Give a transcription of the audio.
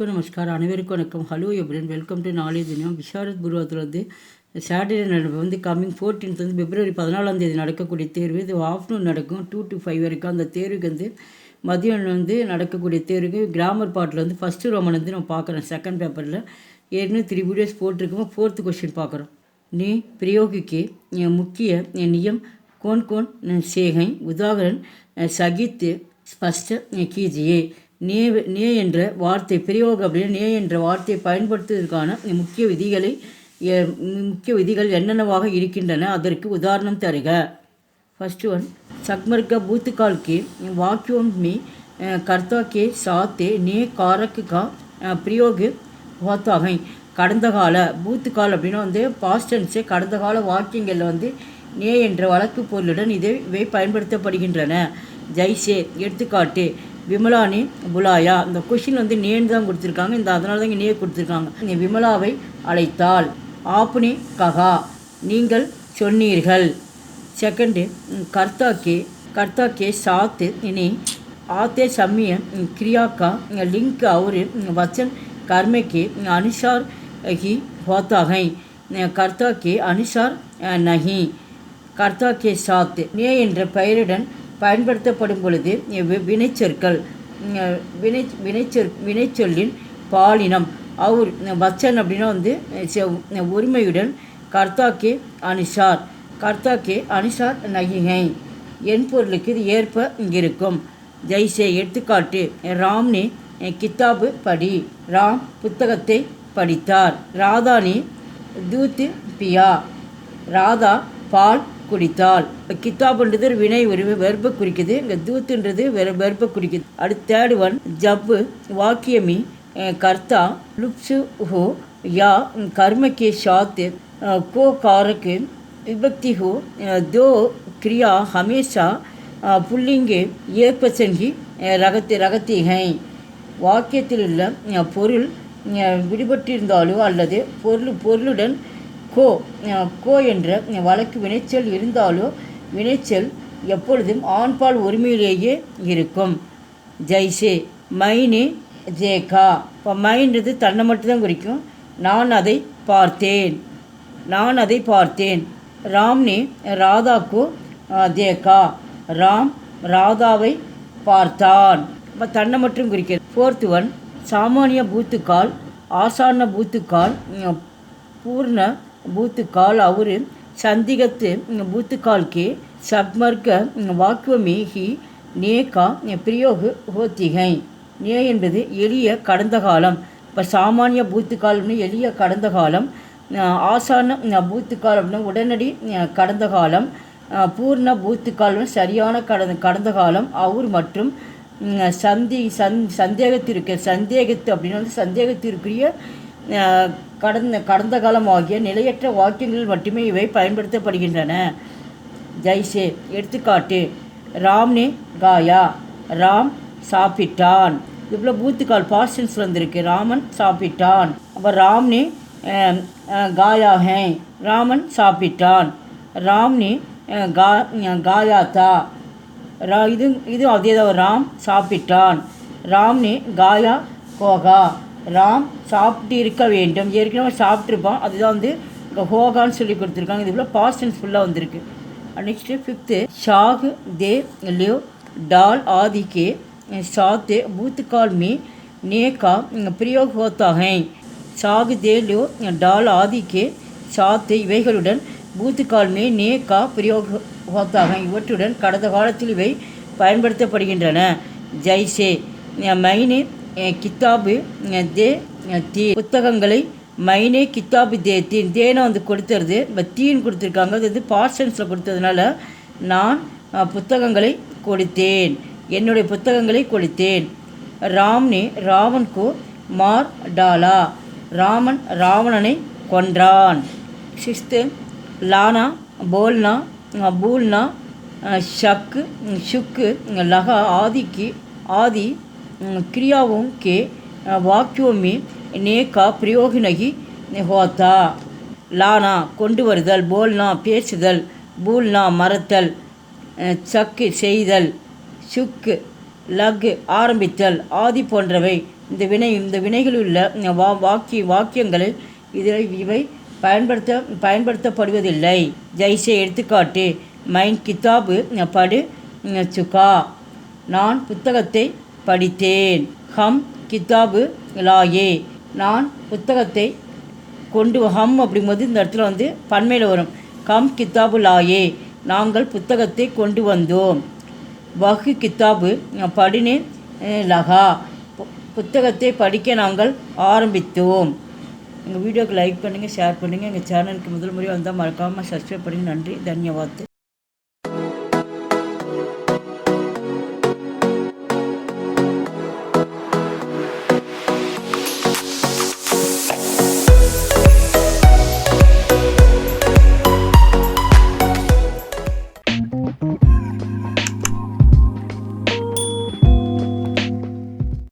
நமஸ்கார் அனைவருக்கும் வணக்கம். Hello எப்ரன், welcome to knowledge தினம். விசாரத் குருவாத்தில் சாட்டர்டே கம்மிங் 14th பிப்ரவரி 14 நடக்கக்கூடிய தேர்வு. இது ஆஃப்டர்நூன் நடக்கும் 2 to 5 வரைக்கும். அந்த தேர்வுக்கு மதியம் நடக்கக்கூடிய தேர்வுக்கு கிராமர் பாட்டில் ஃபஸ்ட்டு ரோமன் நம்ம பார்க்குறோம். செகண்ட் பேப்பரில் ஏற்கனவே 3 வீடியோஸ் போட்டிருக்கோம். 4th क्वेश्चन பார்க்குறோம். நீ பிரயோகிக்கு முக்கிய நியம் कौन कौन से हैं? உதாகரன் சகித் ஸ்பஷ்ட கீஜியே. நே என்ற வார்த்தை பிரயோகம் அப்படின்னு நே என்ற வார்த்தையை பயன்படுத்துவதற்கான முக்கிய விதிகள் என்னென்னவாக இருக்கின்றன, அதற்கு உதாரணம் தருக. फर्स्ट वन, सकमर्ग भूतकाल के वाक्यों में कर्ता के साथ ने कारक का प्रयोग होता है. கடந்த கால பூத்துக்கால் அப்படின்னா பாஸ்ட் டென்ஸு கடந்த கால வாக்கியங்களில் நே என்ற வழக்கு பொருளுடன் இவை பயன்படுத்தப்படுகின்றன. ஜெய்சே எடுத்துக்காட்டு, விமலானி புலாயா. இந்த கொஷின் நேன்னு தான் கொடுத்துருக்காங்க. அதனால தான் இங்கே நே கொடுத்துருக்காங்க. விமலாவை அழைத்தாள். ஆப்னே கஹா, நீங்கள் சொன்னீர்கள். செகண்டு, கர்த்தா கே சாத் இனி आते समय क्रिया का लिंक और वचन कर्म के अनुसार ही होता है. कर्ता के अनुसार नहीं. कर्ता के साथ ने என்ற பெயருடன் பயன்படுத்தப்படும் பொழுது வினைச்சொற்கள் வினைச்சொல்லின் பாலினம் அவர் வச்சன் அப்படின்னா உரிமையுடன் கர்த்தாக்கே அனுசார் நகிகை என் பொருளுக்கு இது ஏற்ப இருக்கும். ஜெய்சே எடுத்துக்காட்டு, ராம்னே கித்தாபு படி. ராம் புத்தகத்தை படித்தார். ராதானி தூத்து பியா. ராதா பால் குடித்தாள். கித்தாபுன்றது ஒரு வினை வெர்பை குறிக்குது. இங்கே தூத்துன்றது வெர்பை குறிக்குது. அடுத்த தேர்ட் ஒன், ஜப்பு வாக்கியமி கர்த்தா லுப்சு ஹோ या कर्म के साथ को कारक विभक्ति हो. दो क्रिया हमेशा पुल्लिंग ஏற்பச்சன் ही ரகத்தி हैं. வாக்கியத்தில் உள்ள பொருள் விடுபட்டிருந்தாலோ அல்லது பொருளுடன் கோ என்ற வழக்கு வினைச்சொல் இருந்தாலோ வினைச்சொல் எப்பொழுதும் ஆண்பால் உரிமையிலேயே இருக்கும். ஜெய்சே மைனே ஜேகா. இப்போ மைன்றது தன்னை மட்டும்தான் குறிக்கும். நான் அதை பார்த்தேன். ராம்னே ராதாக்கு தேகா. ராம் ராதாவை பார்த்தான். இப்போ தன்னை மட்டும் குறிக்கிறது. ஃபோர்த் ஒன், சாமானிய பூத்துக்கால் ஆசான பூத்துக்கால் பூர்ண பூத்துக்கால் और संदिग्ध भूतकाल के सकमर्ग वाक्यों में ही ने का प्रयोग होती है. ने என்பது எளிய கடந்த காலம். இப்போ சாமானிய பூத்துக்கால் அப்படின்னா எளிய கடந்த காலம். ஆசான பூத்துக்கால் அப்படின்னா உடனடி கடந்த காலம். பூர்ண பூத்துக்கால் சரியான கடந்த காலம். அவர் மற்றும் சந்தேகத்திற்கு அப்படின்னா சந்தேகத்திற்குரிய கடந்த காலம் ஆகிய நிலையற்ற வாக்கியங்களில் மட்டுமே இவை பயன்படுத்தப்படுகின்றன. ஜெய்சே எடுத்துக்காட்டு, ராம்னே காயா. ராம் சாப்பிட்டான். இவ்வளோ பூத்துக்கால் பாஸ்டன்ஸில் வந்திருக்கு. ராமன் சாப்பிட்டான். அப்போ ராம்னே காயா ஹே. ராமன் சாப்பிட்டான். ராம்னே காயாத்தா. இது அதே தான். ராம் சாப்பிட்டான். ராம்னே காயா கோகா. ராம் சாப்பிட்டு இருக்க வேண்டும். ஏற்கனவே சாப்பிட்ருப்பான். அதுதான் இங்கே ஹோகான்னு சொல்லி கொடுத்துருக்காங்க. இது போல் பாஸ்டன்ஸ் ஃபுல்லாக வந்திருக்கு. நெக்ஸ்ட்டு ஃபிஃப்த்து, ஷாக் दे लो डाल आदि के साथ भूतकाल में ने का प्रयोग होता है. ஷாக் दे लो डाल आदि के साथ இவைகளுடன் பூத்துக்கால் மே நே கா பிரயோக் ஹோத்தாக இவற்றுடன் கடந்த காலத்தில் இவை பயன்படுத்தப்படுகின்றன. ஜெய்சே மைனே கித்தாபு தே தீ. புத்தகங்களை மைனே கித்தாபு தே தீன். தேனை கொடுத்துருது. இப்போ தீன் கொடுத்துருக்காங்க. அது பாஸ்டன்ஸில் கொடுத்ததுனால நான் புத்தகங்களை கொடுத்தேன். என்னுடைய புத்தகங்களை கொடுத்தேன். ராம்னே ராவன்கோ மார் டாலா. ராமன் ராவணனை கொன்றான். சிக்ஸ்த்து, लाना बोलना भूलना शक शुक लगा आदि क्रियाओं के वाक्यों में ने का प्रयोग नहीं होता. लाना கொண்டு வருதல், போல்னா பேசுதல், பூல்னா மறத்தல், சக்கு செய்தல், சுக்கு லக் ஆரம்பித்தல், ஆதி போன்றவை இந்த வினைகளில் உள்ள வாக்கியங்களில் இவை பயன்படுத்தப்படுவதில்லை. ஜெய்சே எடுத்துக்காட்டு: மைன் கிதாபு படு சுகா, நான் புத்தகத்தை படித்தேன். ஹம் கிதாபு லாயே, நான் புத்தகத்தை ஹம் அப்படிங்கும்போது இந்த இடத்துல பன்மையில் வரும். கம் கிதாபு லாயே, நாங்கள் புத்தகத்தை கொண்டு வந்தோம். வஹு கிதாபு படினே லகா, புத்தகத்தை படிக்க நாங்கள் ஆரம்பித்தோம். எங்கள் வீடியோக்கு லைக் பண்ணுங்கள், ஷேர் பண்ணுங்கள். எங்கள் சேனலுக்கு முதல் முறை வந்தால் மறக்காமல் சப்ஸ்கிரைப் பண்ணுங்கள். நன்றி, தன்யவாத்.